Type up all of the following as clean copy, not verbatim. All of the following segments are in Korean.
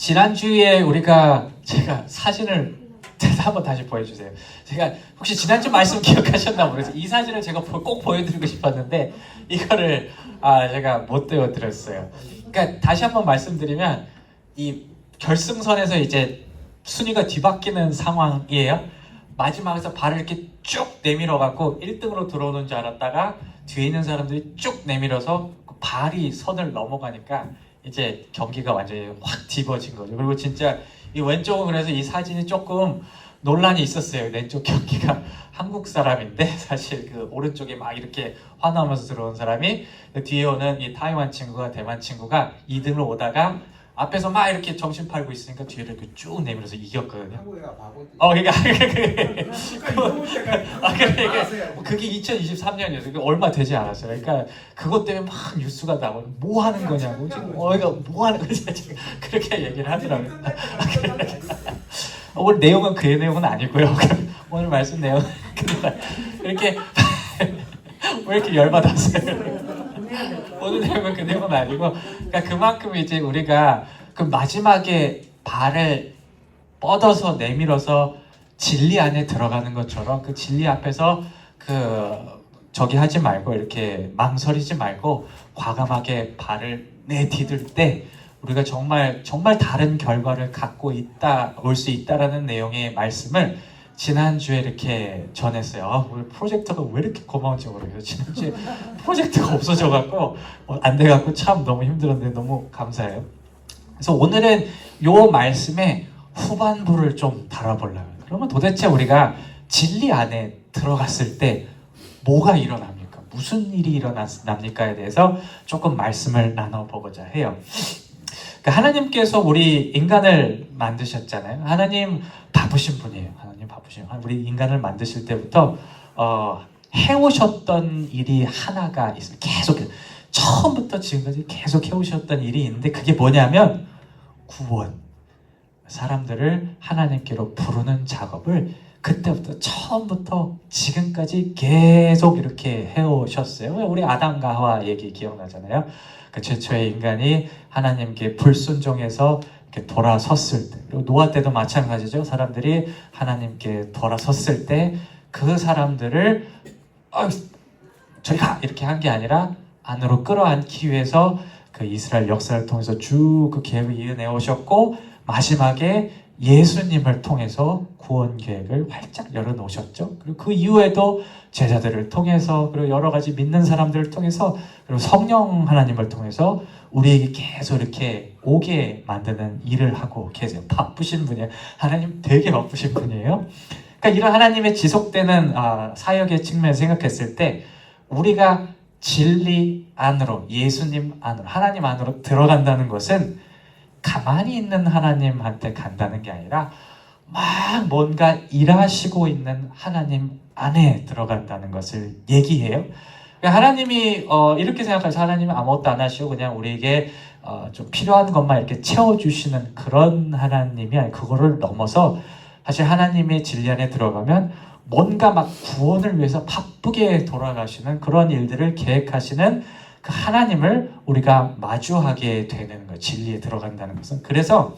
지난주에 제가 사진을 한번 다시 보여주세요. 제가 혹시 지난주 말씀 기억하셨나 모르겠어요. 이 사진을 제가 꼭 보여드리고 싶었는데 이거를 제가 못 보여드렸어요. 그러니까 다시 한번 말씀드리면 이 결승선에서 이제 순위가 뒤바뀌는 상황이에요. 마지막에서 발을 이렇게 쭉 내밀어 갖고 1등으로 들어오는 줄 알았다가 뒤에 있는 사람들이 쭉 내밀어서 발이 선을 넘어가니까 이제 경기가 완전히 확 뒤집어진 거죠. 그리고 진짜 이 왼쪽은 그래서 이 사진이 조금 논란이 있었어요. 왼쪽 경기가 한국 사람인데 사실 그 오른쪽에 막 이렇게 화나면서 들어온 사람이 뒤에 오는 이 타이완 친구가 대만 친구가 2등으로 오다가 앞에서 막 이렇게 정신 팔고 있으니까 뒤를 이렇게 쭉 내밀어서 이겼거든요. 한국애가 바보지. 그게 2023년이었어요. 얼마 되지 않았어요. 그러니까 그것 때문에 막 뉴스가 나오고 뭐 하는 거냐고 지금 이거 뭐 하는 거지 지금 그렇게 얘기를 하더라고요. 오늘 내용은 그 내용은 아니고요. 오늘 말씀 내용 이렇게 왜 이렇게 열받았어요? 오늘 내용은 그 내용은 아니고, 그러니까 그만큼 이제 우리가 그 마지막에 발을 뻗어서 내밀어서 진리 안에 들어가는 것처럼 그 진리 앞에서 저기 하지 말고 이렇게 망설이지 말고 과감하게 발을 내디딜 때 우리가 정말 다른 결과를 갖고 올 수 있다라는 내용의 말씀을 지난주에 이렇게 전했어요. 우리 프로젝터가 왜 이렇게 고마운지 모르겠어요. 지난주에 프로젝터가 없어져갖고 안 돼갖고 참 너무 힘들었는데 너무 감사해요. 그래서 오늘은 요 말씀의 후반부를 좀 다뤄보려고요. 그러면 도대체 우리가 진리 안에 들어갔을 때 뭐가 일어납니까? 무슨 일이 일어납니까에 대해서 조금 말씀을 나눠보고자 해요. 그러니까 하나님께서 우리 인간을 만드셨잖아요. 하나님 바쁘신 분이에요. 우리 인간을 만드실 때부터 해오셨던 일이 하나가 있어요. 계속 처음부터 지금까지 계속 해오셨던 일이 있는데 그게 뭐냐면 구원. 사람들을 하나님께로 부르는 작업을 그때부터 처음부터 지금까지 계속 이렇게 해오셨어요. 우리 아담과 하와 얘기 기억나잖아요. 그 최초의 인간이 하나님께 불순종해서 이렇게 돌아섰을 때, 그리고 노아 때도 마찬가지죠. 사람들이 하나님께 돌아섰을 때 그 사람들을 저리 가! 이렇게 한 게 아니라 안으로 끌어안기 위해서 그 이스라엘 역사를 통해서 쭉 그 계획을 이어내 오셨고 마지막에 예수님을 통해서 구원 계획을 활짝 열어놓으셨죠. 그리고 그 이후에도 제자들을 통해서 그리고 여러 가지 믿는 사람들을 통해서 그리고 성령 하나님을 통해서 우리에게 계속 이렇게 오게 만드는 일을 하고 계세요. 바쁘신 분이에요. 하나님 되게 바쁘신 분이에요. 그러니까 이런 하나님의 지속되는 사역의 측면에서 생각했을 때 우리가 진리 안으로 예수님 안으로 하나님 안으로 들어간다는 것은 가만히 있는 하나님한테 간다는 게 아니라 막 뭔가 일하시고 있는 하나님 안에 들어간다는 것을 얘기해요. 그러니까 하나님이 이렇게 생각해서 하나님은 아무것도 안 하시고 그냥 우리에게 좀 필요한 것만 이렇게 채워주시는 그런 하나님이 아니고 그거를 넘어서 사실 하나님의 진리 안에 들어가면 뭔가 막 구원을 위해서 바쁘게 돌아가시는 그런 일들을 계획하시는 그 하나님을 우리가 마주하게 되는 거예요. 진리에 들어간다는 것은. 그래서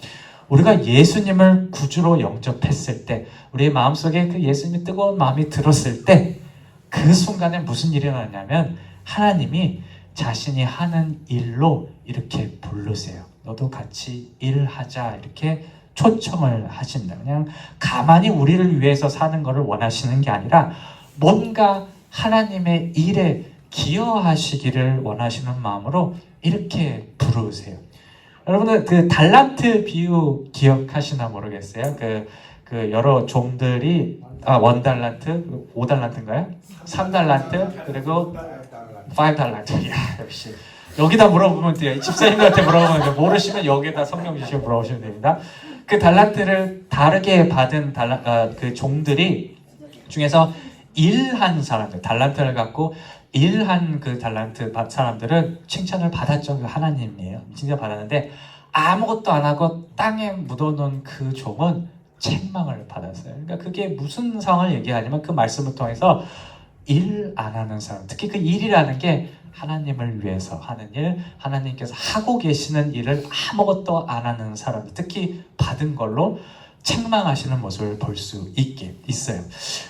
우리가 예수님을 구주로 영접했을 때 우리의 마음속에 그 예수님의 뜨거운 마음이 들었을 때 그 순간에 무슨 일이 일어나냐면 하나님이 자신이 하는 일로 이렇게 부르세요. 너도 같이 일하자 이렇게 초청을 하신다. 그냥 가만히 우리를 위해서 사는 것을 원하시는 게 아니라 뭔가 하나님의 일에 기여하시기를 원하시는 마음으로 이렇게 부르세요. 여러분들 그 달란트 비유 기억하시나 모르겠어요. 그 여러 종들이 원달란트, 5달란트인가요? 3달란트 그리고 5달란트. 야, 역시 여기다 물어보면 돼요. 집사님들한테 물어보면 돼요. 모르시면 여기다 성경 지식을 물어보시면 됩니다. 그 달란트를 다르게 받은 그 종들이 중에서 일한 사람들, 달란트를 갖고 일한 그 달란트 사람들은 칭찬을 받았죠. 그 하나님이에요. 칭찬 받았는데 아무것도 안 하고 땅에 묻어놓은 그 종은 책망을 받았어요. 그러니까 그게 무슨 상황을 얘기하냐면 그 말씀을 통해서 일 안 하는 사람, 특히 그 일이라는 게 하나님을 위해서 하는 일, 하나님께서 하고 계시는 일을 아무것도 안 하는 사람, 특히 받은 걸로 책망하시는 모습을 볼 수 있어요.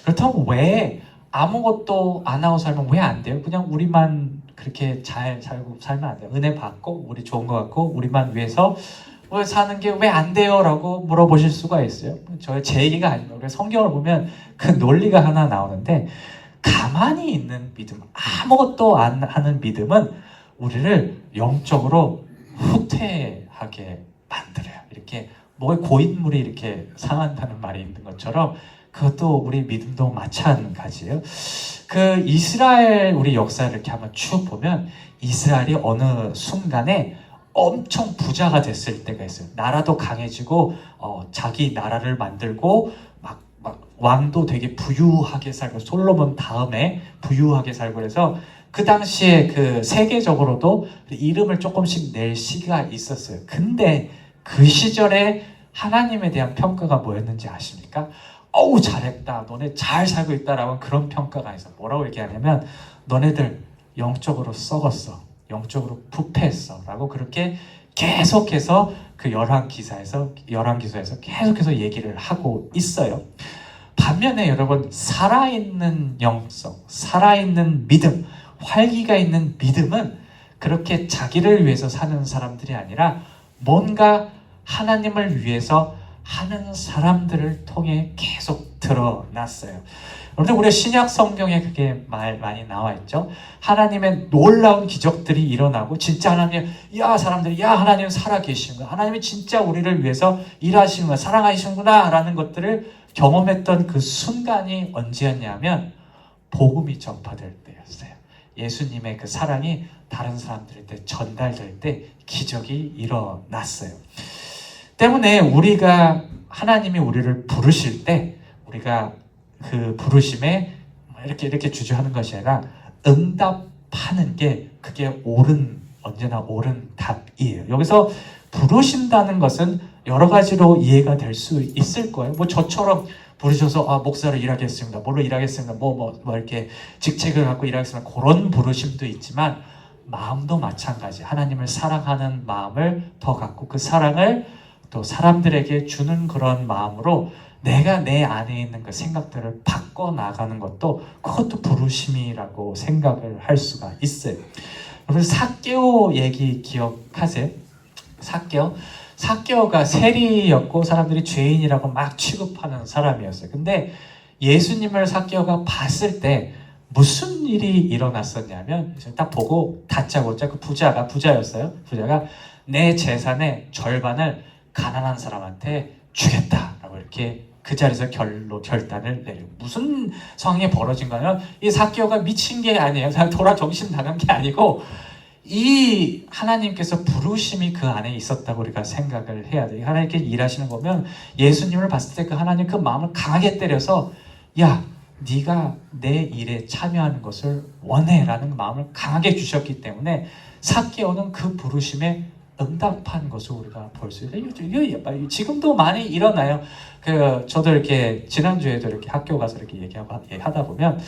그렇다면 왜 아무것도 안 하고 살면 왜 안 돼요? 그냥 우리만 그렇게 잘 살고 살면 안 돼요. 은혜 받고 우리 좋은 것 같고 우리만 위해서 왜 사는 게 왜 안 돼요? 라고 물어보실 수가 있어요. 제 얘기가 아니고 성경을 보면 그 논리가 하나 나오는데, 가만히 있는 믿음, 아무것도 안 하는 믿음은 우리를 영적으로 후퇴하게 만들어요. 이렇게 목에 고인물이 이렇게 상한다는 말이 있는 것처럼 그것도 우리 믿음도 마찬가지예요. 그 이스라엘 우리 역사를 이렇게 한번 쭉 보면 이스라엘이 어느 순간에 엄청 부자가 됐을 때가 있어요. 나라도 강해지고 자기 나라를 만들고 막 왕도 되게 부유하게 살고, 솔로몬 다음에 부유하게 살고, 그래서 그 당시에 그 세계적으로도 이름을 조금씩 낼 시기가 있었어요. 근데 그 시절에 하나님에 대한 평가가 뭐였는지 아십니까? 어우 잘했다, 너네 잘 살고 있다라고 그런 평가가 있어요. 뭐라고 얘기하냐면 너네들 영적으로 썩었어, 영적으로 부패했어 라고 그렇게 계속해서 그 열왕기서에서 계속해서 얘기를 하고 있어요. 반면에 여러분, 살아있는 영성, 살아있는 믿음, 활기가 있는 믿음은 그렇게 자기를 위해서 사는 사람들이 아니라 뭔가 하나님을 위해서 하는 사람들을 통해 계속 드러났어요. 여러분들, 우리 신약 성경에 그게 많이 나와 있죠. 하나님의 놀라운 기적들이 일어나고 진짜 사람들이 하나님 살아 계시는구나, 하나님이 진짜 우리를 위해서 일하시는구나, 사랑하시는구나 라는 것들을 경험했던 그 순간이 언제였냐면 복음이 전파될 때였어요. 예수님의 그 사랑이 다른 사람들한테 전달될 때 기적이 일어났어요. 때문에 우리가 하나님이 우리를 부르실 때 우리가 그 부르심에 이렇게 주저하는 것이 아니라 응답하는 게 그게 언제나 옳은 답이에요. 여기서 부르신다는 것은 여러 가지로 이해가 될 수 있을 거예요. 뭐 저처럼 부르셔서 목사로 일하겠습니다, 뭘로 일하겠습니다, 뭐 이렇게 직책을 갖고 일하겠습니다, 그런 부르심도 있지만 마음도 마찬가지. 하나님을 사랑하는 마음을 더 갖고 그 사랑을 또 사람들에게 주는 그런 마음으로 내가 내 안에 있는 그 생각들을 바꿔나가는 것도, 그것도 부르심이라고 생각을 할 수가 있어요. 여러분, 삭개오 얘기 기억하세요? 삭개오가 세리였고 사람들이 죄인이라고 막 취급하는 사람이었어요. 근데 예수님을 삭개오가 봤을 때 무슨 일이 일어났었냐면, 딱 보고 다짜고짜 그 부자였어요. 부자가 내 재산의 절반을 가난한 사람한테 주겠다라고 이렇게 그 자리에서 결단을 내려. 무슨 상황이 벌어진 거냐면, 이 삭개오가 미친 게 아니에요. 돌아 정신 나간 게 아니고, 이 하나님께서 부르심이 그 안에 있었다고 우리가 생각을 해야 돼요. 하나님께 일하시는 거면 예수님을 봤을 때 그 하나님 그 마음을 강하게 때려서, 야, 네가 내 일에 참여하는 것을 원해라는 마음을 강하게 주셨기 때문에 삭개오는 그 부르심에 응답한 것을 우리가 볼 수 있어요. 지금도 많이 일어나요. 저도 이렇게 지난주에도 이렇게 학교 가서 이렇게 얘기하다 보면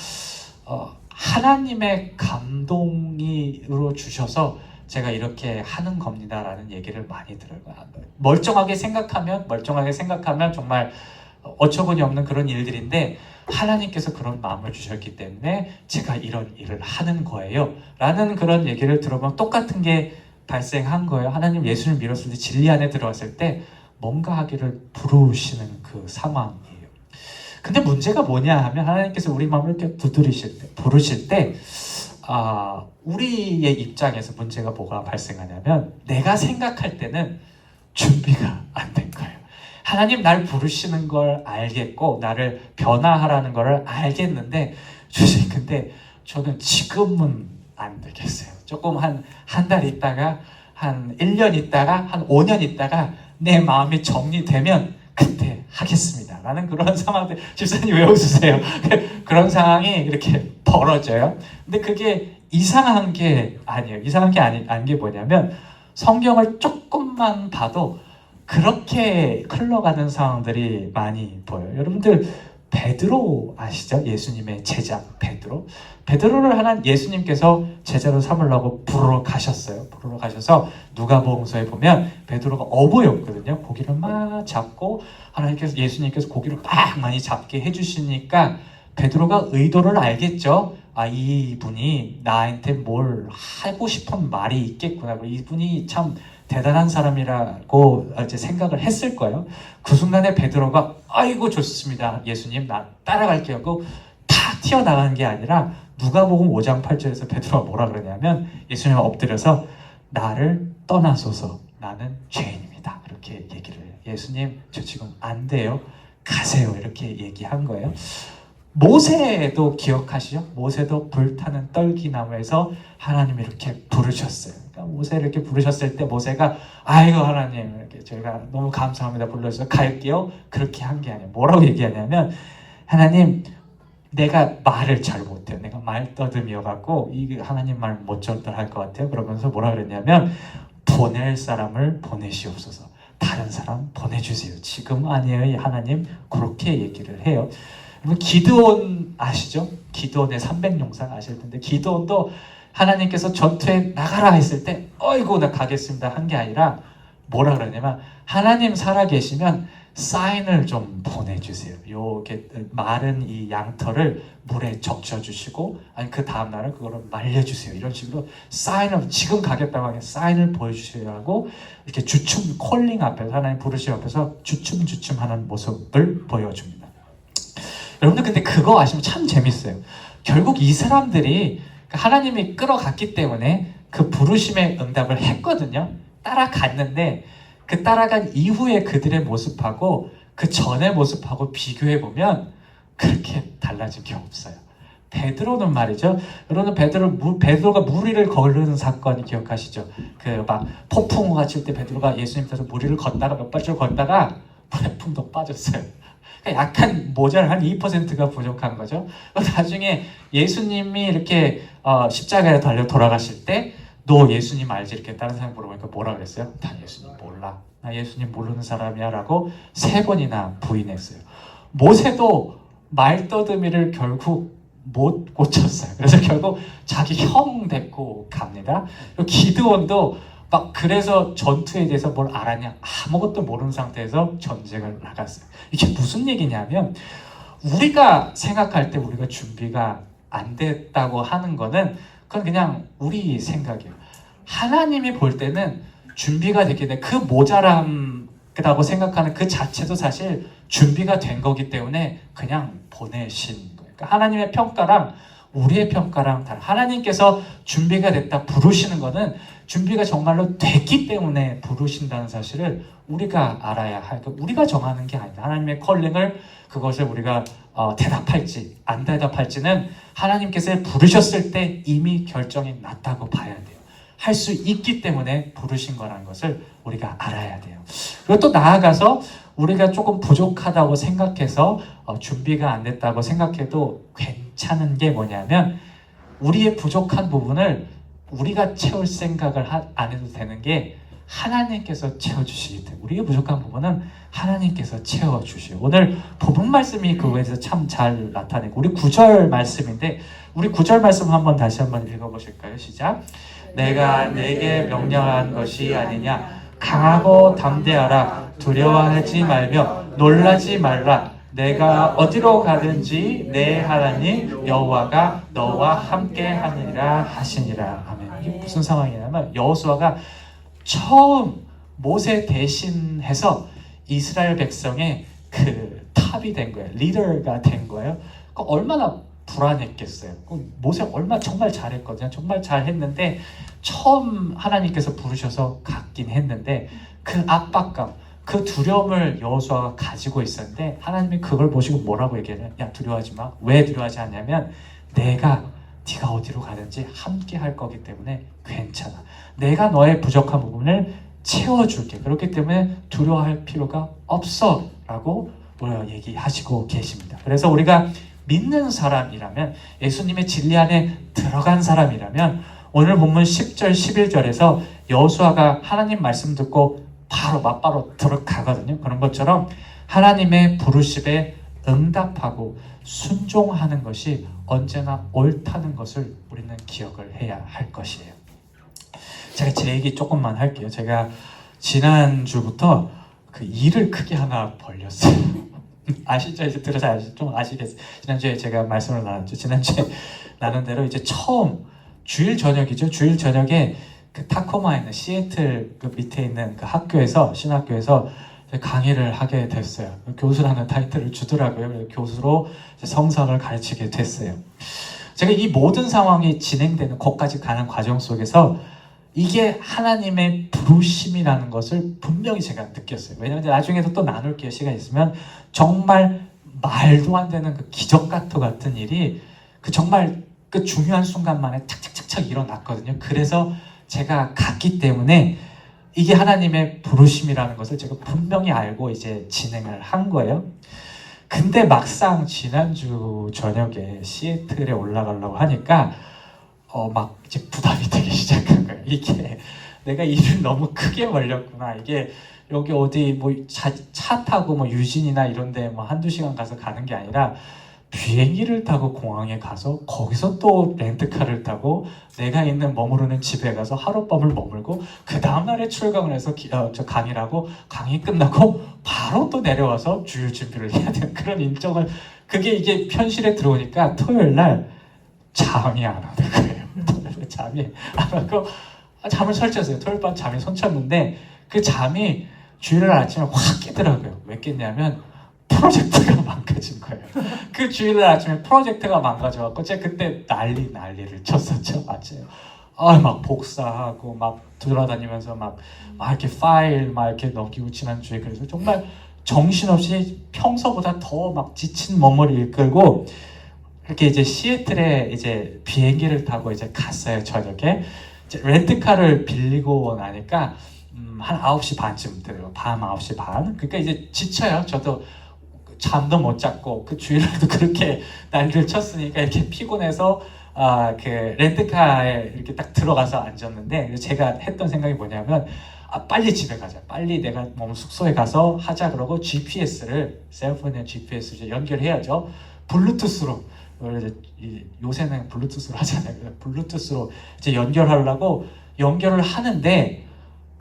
하나님의 감동으로 주셔서 제가 이렇게 하는 겁니다라는 얘기를 많이 들어요. 멀쩡하게 생각하면 정말 어처구니 없는 그런 일들인데, 하나님께서 그런 마음을 주셨기 때문에 제가 이런 일을 하는 거예요 라는 그런 얘기를 들어보면 똑같은 게 발생한 거예요. 하나님 예수를 믿었을 때, 진리 안에 들어왔을 때 뭔가 하기를 부르시는 그 상황이에요. 근데 문제가 뭐냐 하면, 하나님께서 우리 마음을 이렇게 부르실 때 우리의 입장에서 문제가 뭐가 발생하냐면, 내가 생각할 때는 준비가 안 된 거예요. 하나님 날 부르시는 걸 알겠고 나를 변화하라는 걸 알겠는데, 근데 저는 지금은 안 되겠어요. 조금 한 달 있다가, 한 1년 있다가, 한 5년 있다가 내 마음이 정리되면 그때 하겠습니다 라는 그런 상황들. 집사님 왜 웃으세요? 그런 상황이 이렇게 벌어져요. 근데 그게 이상한 게 아니에요. 이상한 게 아닌 게 뭐냐면, 성경을 조금만 봐도 그렇게 흘러가는 상황들이 많이 보여요. 여러분들, 베드로 아시죠? 예수님의 제자 베드로. 베드로를 예수님께서 제자로 삼으려고 부르러 가셨어요. 부르러 가셔서 누가복음서에 보면 베드로가 어부였거든요. 고기를 막 잡고 예수님께서 고기를 막 많이 잡게 해주시니까 베드로가 의도를 알겠죠. 아, 이분이 나한테 뭘 하고 싶은 말이 있겠구나. 이분이 참 대단한 사람이라고 이제 생각을 했을 거예요. 그 순간에 베드로가 아이고 좋습니다. 예수님 나 따라갈게요 하고 탁 튀어나가는 게 아니라 누가복음 5장 8절에서 베드로가 뭐라 그러냐면 예수님 엎드려서 나를 떠나소서 나는 죄인입니다. 이렇게 얘기를 해요. 예수님 저 지금 안 돼요. 가세요. 이렇게 얘기한 거예요. 모세도 기억하시죠? 모세도 불타는 떨기나무에서 하나님이 이렇게 부르셨어요. 그러니까 모세를 이렇게 부르셨을 때 모세가 아이고 하나님 이렇게 저희가 너무 감사합니다 불러주셔서 갈게요. 그렇게 한 게 아니에요. 뭐라고 얘기하냐면 하나님 내가 말을 잘 못해요. 내가 말더듬이어갖고 이 하나님 말 못 전달할 것 같아요. 그러면서 뭐라 그랬냐면 보낼 사람을 보내시옵소서. 다른 사람 보내주세요. 지금 아니에요 하나님. 그렇게 얘기를 해요. 기드온 아시죠? 기드온의 300용사 아실 텐데 기드온도 하나님께서 전투에 나가라 했을 때 어이구 나 가겠습니다 한 게 아니라 뭐라 그러냐면 하나님 살아계시면 사인을 좀 보내주세요. 요게 마른 이 양털을 물에 적셔주시고 아니 그 다음날은 그거를 말려주세요. 이런 식으로 사인을 지금 가겠다고 하면 사인을 보여주셔야 하고 이렇게 주춤 콜링 앞에서 하나님 부르시는 앞에서 주춤주춤하는 모습을 보여줍니다. 여러분들 근데 그거 아시면 참 재밌어요. 결국 이 사람들이 하나님이 끌어갔기 때문에 그 부르심에 응답을 했거든요. 따라갔는데 그 따라간 이후에 그들의 모습하고 그 전의 모습하고 비교해보면 그렇게 달라진 게 없어요. 베드로는 말이죠. 여러분 베드로가 무리를 거르는 사건 기억하시죠? 그 막 폭풍우가 칠 때 베드로가 예수님 앞에서 무리를 걷다가 몇 발짝 걷다가 물에 푹 빠졌어요. 약간 모자를 한 2%가 부족한 거죠. 나중에 예수님이 이렇게 십자가에 달려 돌아가실 때 너 예수님 알지? 이렇게 다른 사람 물어보니까 뭐라 그랬어요? 나 예수님 몰라. 나 예수님 모르는 사람이야 라고 3번이나 부인했어요. 모세도 말더듬이를 결국 못 고쳤어요. 그래서 결국 자기 형 데리고 갑니다. 기드온도 막 그래서 전투에 대해서 뭘 알았냐? 아무것도 모르는 상태에서 전쟁을 나갔어요. 이게 무슨 얘기냐면 우리가 생각할 때 우리가 준비가 안 됐다고 하는 거는 그건 그냥 우리 생각이에요. 하나님이 볼 때는 준비가 됐기 때문에 그 모자람이라고 생각하는 그 자체도 사실 준비가 된 거기 때문에 그냥 보내신 거예요. 그러니까 하나님의 평가랑 우리의 평가랑 다른 하나님께서 준비가 됐다 부르시는 거는 준비가 정말로 됐기 때문에 부르신다는 사실을 우리가 알아야 할 우리가 정하는 게 아니다. 하나님의 컬링을 그것을 우리가 대답할지 안 대답할지는 하나님께서 부르셨을 때 이미 결정이 났다고 봐야 돼요. 할 수 있기 때문에 부르신 거라는 것을 우리가 알아야 돼요. 그리고 또 나아가서 우리가 조금 부족하다고 생각해서 준비가 안 됐다고 생각해도 괜찮은 게 뭐냐면 우리의 부족한 부분을 우리가 채울 생각을 안 해도 되는 게 하나님께서 채워주시기 때문에 우리의 부족한 부분은 하나님께서 채워주시고 오늘 본문 말씀이 그거에 대해서 참 잘 나타내고 우리 9절 말씀인데 우리 9절 말씀 한번 다시 한번 읽어보실까요? 시작. 내가 내게 명령한 것이 아니냐 강하고 담대하라 두려워하지 말며 놀라지 말라 내가 어디로 가든지 내 하나님 여호와가 너와 함께 하느니라 하시니라. 아멘. 이게 무슨 상황이냐면 여호수아가 처음 모세 대신해서 이스라엘 백성의 그 탑이 된 거예요. 리더가 된 거예요. 얼마나 불안했겠어요. 모세 얼마 정말 잘했거든요. 정말 잘했는데 처음 하나님께서 부르셔서 갔긴 했는데 그 압박감, 그 두려움을 여호수아가 가지고 있었는데 하나님이 그걸 보시고 뭐라고 얘기하냐? 야 두려워하지 마. 왜 두려워하지 않냐면 네가 어디로 가든지 함께 할 거기 때문에 괜찮아. 내가 너의 부족한 부분을 채워줄게. 그렇기 때문에 두려워할 필요가 없어 라고 얘기하시고 계십니다. 그래서 우리가 믿는 사람이라면 예수님의 진리 안에 들어간 사람이라면 오늘 본문 10절 11절에서 여호수아가 하나님 말씀 듣고 바로 맞바로 들어가거든요. 그런 것처럼 하나님의 부르심에 응답하고 순종하는 것이 언제나 옳다는 것을 우리는 기억을 해야 할 것이에요. 제가 제 얘기 조금만 할게요. 제가 지난주부터 그 일을 크게 하나 벌렸어요. 아시죠? 이제 들어서 좀 아시겠어요. 지난주에 제가 말씀을 나눴죠. 지난주에 나눈 대로 이제 처음 주일 저녁이죠. 주일 저녁에 그 타코마에 있는 시애틀 그 밑에 있는 그 학교에서 신학교에서 강의를 하게 됐어요. 교수라는 타이틀을 주더라고요. 교수로 성서를 가르치게 됐어요. 제가 이 모든 상황이 진행되는 곳까지 가는 과정 속에서 이게 하나님의 부르심이라는 것을 분명히 제가 느꼈어요. 왜냐하면 나중에도 또 나눌게요. 시간 있으면. 정말 말도 안 되는 그 기적 같은 일이 그 정말 그 중요한 순간만에 착착착착 일어났거든요. 그래서 제가 갔기 때문에 이게 하나님의 부르심이라는 것을 제가 분명히 알고 이제 진행을 한 거예요. 근데 막상 지난주 저녁에 시애틀에 올라가려고 하니까 막 이제 부담이 되기 시작한 거예요. 이게 내가 일을 너무 크게 벌렸구나. 이게 여기 어디 뭐 차 타고 뭐 유진이나 이런데 뭐 한두 시간 가서 가는 게 아니라 비행기를 타고 공항에 가서 거기서 또 렌트카를 타고 내가 있는 머무르는 집에 가서 하룻밤을 머물고 그 다음날에 출강을 해서 저 강의를 하고 강의 끝나고 바로 또 내려와서 주일 준비를 해야 되는 그런 일정을 그게 이게 현실에 들어오니까 토요일 날 잠이 안 오는 거예요. 잠이 안 오고 잠을 설쳤어요. 토요일 밤 잠이 설쳤는데 그 잠이 주일날 아침에 확 깨더라고요. 왜 깼냐면 프로젝트가 망가진 거예요. 그 주일날 아침에 프로젝트가 망가져갖고 제가 그때 난리를 쳤었죠. 맞아요. 막 복사하고 막 돌아다니면서 막 이렇게 파일 막 이렇게 넘기고 지난주에 그래서 정말 정신없이 평소보다 더 막 지친 몸을 이끌고 이렇게 이제 시애틀에 이제 비행기를 타고 이제 갔어요. 저녁에 이제 렌트카를 빌리고 나니까 한 9시 반쯤 돼요. 밤 9시 반. 그러니까 이제 지쳐요. 저도 잠도 못 잤고 그 주일날도 그렇게 난리를 쳤으니까 이렇게 피곤해서 그 렌트카에 이렇게 딱 들어가서 앉았는데 제가 했던 생각이 뭐냐면 빨리 집에 가자. 빨리 내가 숙소에 가서 하자. 그러고 GPS를 셀폰에 GPS를 연결해야죠. 블루투스로 요새는 블루투스로 하잖아요. 블루투스로 이제 연결하려고 연결을 하는데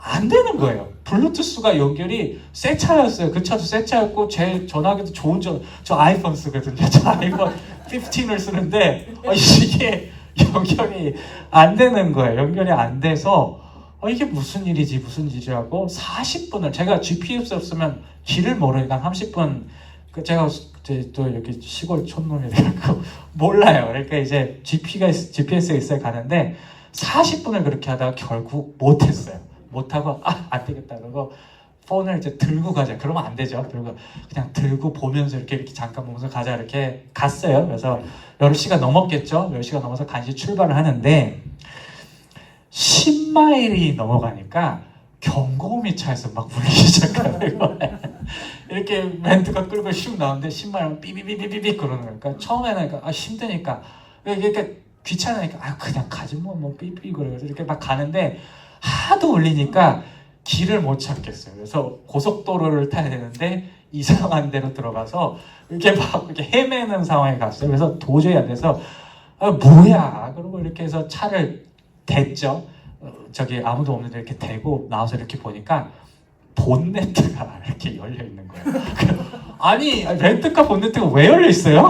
안 되는 거예요. 블루투스가 연결이 새 차였어요. 그 차도 새 차였고 제 전화기도 좋은 저 아이폰 쓰거든요. 저 아이폰 15을 쓰는데 이게 연결이 안 되는 거예요. 연결이 안 돼서 이게 무슨 일이지 하고 40분을 제가 GPS 없으면 길을 모르니까 30분 제가 또 이렇게 시골 촌놈이 돼갖고 몰라요. 그러니까 이제 GPS가 있어야 가는데 40분을 그렇게 하다가 결국 못했어요. 못하고 안 되겠다 그러고 폰을 이제 들고 가자. 그러면 안 되죠. 그리고 그냥 들고 보면서 이렇게 잠깐 보면서 가자 이렇게 갔어요. 그래서 10시가 넘었겠죠. 10시가 넘어서 간신히 출발을 하는데 10마일이 넘어가니까 경고음이 차에서 막 울리기 시작하는 거예요. 이렇게 렌트가 끌고 슉 나오는데 10마일은 삐삐삐삐삐 그러는 거니까 처음에는 힘드니까 이렇게 귀찮으니까 그냥 가지 뭐 삐삐 그러면서 이렇게 막 가는데 하도 울리니까 길을 못 찾겠어요. 그래서 고속도로를 타야 되는데 이상한 데로 들어가서 이렇게 막 이렇게 헤매는 상황에 갔어요. 그래서 도저히 안 돼서 뭐야? 그러고 이렇게 해서 차를 댔죠. 저기 아무도 없는데 이렇게 대고 나와서 이렇게 보니까 본네트가 이렇게 열려 있는 거예요. 아니 렌트카 본네트가 왜 열려 있어요?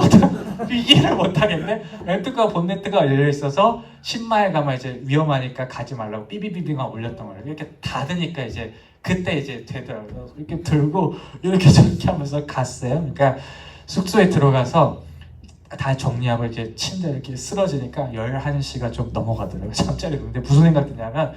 이해를 못 하겠네. 렌트카 본네트가 열려 있어서 10마일 가면 이제 위험하니까 가지 말라고 삐비비비가 울렸던 거예요. 이렇게 닫으니까 이제 그때 이제 되더라고요. 이렇게 들고 이렇게 저렇게 하면서 갔어요. 그러니까 숙소에 들어가서 다 정리하고 이제 침대 이렇게 쓰러지니까 11시가 좀 넘어가더라고요. 잠자리 드는데 무슨 생각 드냐면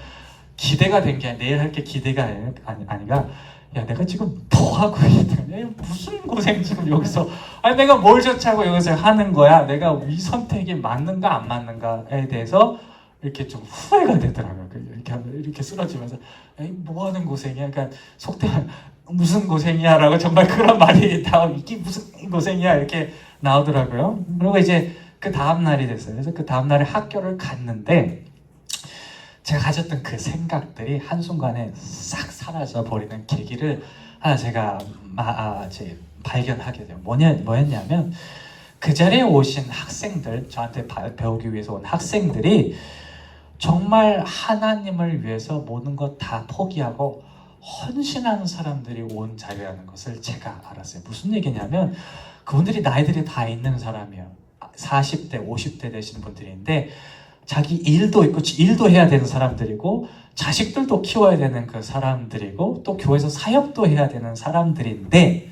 기대가 된 게 내일 할 게 기대가 아니라 야 내가 지금 뭐 하고 있냐 무슨 고생 지금 여기서 내가 뭘 좋자고 여기서 하는 거야. 내가 이 선택이 맞는가 안 맞는가에 대해서 이렇게 좀 후회가 되더라고요. 이렇게 쓰러지면서 뭐 하는 고생이야. 그러니까 속되면 무슨 고생이야 라고 정말 그런 말이 다 이게 무슨 고생이야 이렇게 나오더라고요. 그리고 이제 그 다음날이 됐어요. 그래서 그 다음날에 학교를 갔는데 제가 가졌던 그 생각들이 한순간에 싹 사라져 버리는 계기를 하나 제가 발견하게 돼요. 뭐였냐면 그 자리에 오신 학생들, 저한테 배우기 위해서 온 학생들이 정말 하나님을 위해서 모든 것 다 포기하고 헌신하는 사람들이 온 자리라는 것을 제가 알았어요. 무슨 얘기냐면 그분들이 나이들이 다 있는 사람이에요. 40대, 50대 되시는 분들인데 자기 일도 있고 일도 해야 되는 사람들이고 자식들도 키워야 되는 그 사람들이고 또 교회에서 사역도 해야 되는 사람들인데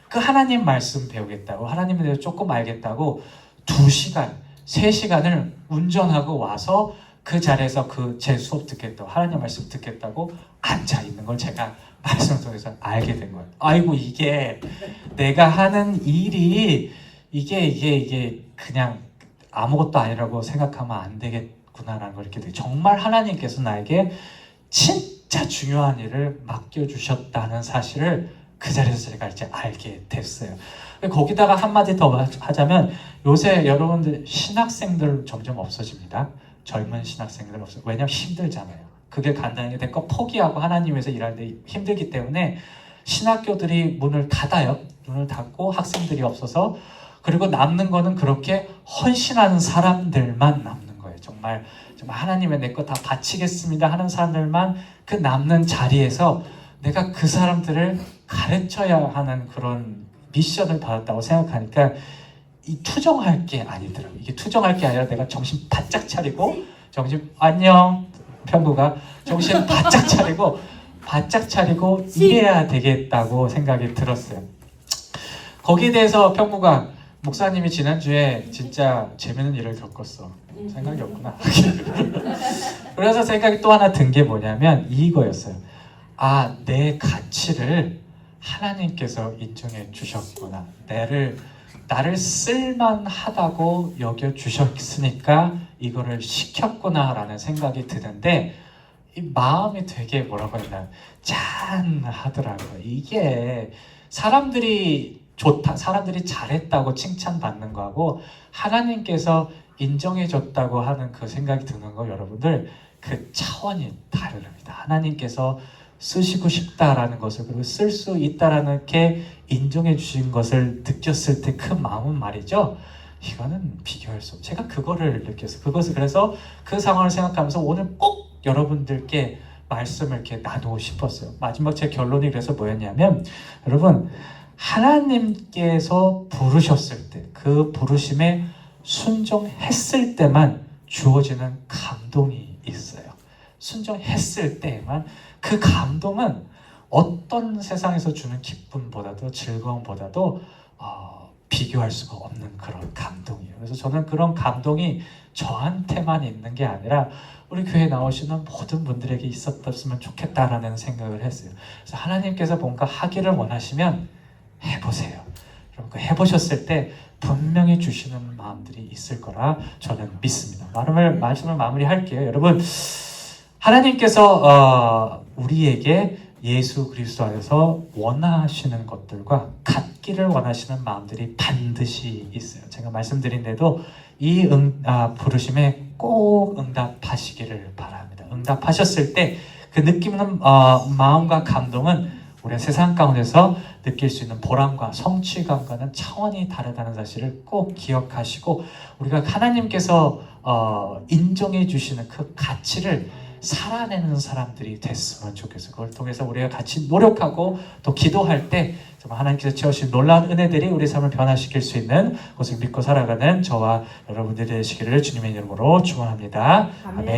그 하나님 말씀 배우겠다고 하나님에 대해서 조금 알겠다고 2시간, 3시간을 운전하고 와서 그 자리에서 제 수업 듣겠다고 하나님 말씀 듣겠다고 앉아 있는 걸 제가 말씀을 통해서 알게 된 거예요. 아이고 이게 내가 하는 일이 이게 그냥 아무것도 아니라고 생각하면 안 되겠구나라는 걸 이렇게 정말 하나님께서 나에게 진짜 중요한 일을 맡겨주셨다는 사실을 그 자리에서 제가 이제 알게 됐어요. 거기다가 한마디 더 하자면 요새 여러분들 신학생들 점점 없어집니다. 젊은 신학생들 없어요. 왜냐면 힘들잖아요. 그게 간단하게 내 거 포기하고 하나님 위해서 일할 때 힘들기 때문에 신학교들이 문을 닫아요. 문을 닫고 학생들이 없어서 그리고 남는 거는 그렇게 헌신하는 사람들만 남는 거예요. 정말 하나님의 내 거 다 바치겠습니다 하는 사람들만 그 남는 자리에서 내가 그 사람들을 가르쳐야 하는 그런 미션을 받았다고 생각하니까 이 투정할 게 아니더라고요. 이게 투정할 게 아니라 내가 정신 바짝 차리고 안녕 평구가 정신 바짝 차리고 일해야 되겠다고 생각이 들었어요. 거기에 대해서 평구가 목사님이 지난주에 진짜 재밌는 일을 겪었어. 생각이 없구나. 그래서 생각이 또 하나 든 게 뭐냐면 이거였어요. 아, 내 가치를 하나님께서 인정해 주셨구나. 나를 쓸만하다고 여겨 주셨으니까 이거를 시켰구나라는 생각이 드는데 이 마음이 되게 뭐라고 했나 짠하더라고요. 이게 사람들이 좋다, 사람들이 잘했다고 칭찬받는 거하고 하나님께서 인정해줬다고 하는 그 생각이 드는 거 여러분들 그 차원이 다릅니다. 하나님께서 쓰시고 싶다라는 것을 그리고 쓸 수 있다라는 게 인정해 주신 것을 느꼈을 때 그 마음은 말이죠. 이거는 비교할 수 없어요. 제가 그거를 느꼈어요. 그래서 그 상황을 생각하면서 오늘 꼭 여러분들께 말씀을 이렇게 나누고 싶었어요. 마지막 제 결론이 그래서 뭐였냐면 여러분 하나님께서 부르셨을 때 그 부르심에 순종했을 때만 주어지는 감동이 있어요. 순종했을 때만 그 감동은 어떤 세상에서 주는 기쁨보다도 즐거움보다도 비교할 수가 없는 그런 감동이에요. 그래서 저는 그런 감동이 저한테만 있는 게 아니라 우리 교회에 나오시는 모든 분들에게 있었으면 좋겠다라는 생각을 했어요. 그래서 하나님께서 뭔가 하기를 원하시면 해보세요. 여러분 해보셨을 때 분명히 주시는 마음들이 있을 거라 저는 믿습니다. 말씀을 마무리할게요. 여러분 하나님께서 우리에게 예수 그리스도 안에서 원하시는 것들과 같기를 원하시는 마음들이 반드시 있어요. 제가 말씀드린데도 이 부르심에 꼭 응답하시기를 바랍니다. 응답하셨을 때 그 느끼는 마음과 감동은 우리가 세상 가운데서 느낄 수 있는 보람과 성취감과는 차원이 다르다는 사실을 꼭 기억하시고 우리가 하나님께서 인정해 주시는 그 가치를 살아내는 사람들이 됐으면 좋겠어요. 그걸 통해서 우리가 같이 노력하고 또 기도할 때 정말 하나님께서 채우신 놀라운 은혜들이 우리 삶을 변화시킬 수 있는 것을 믿고 살아가는 저와 여러분들이 되시기를 주님의 이름으로 축원합니다. 아멘.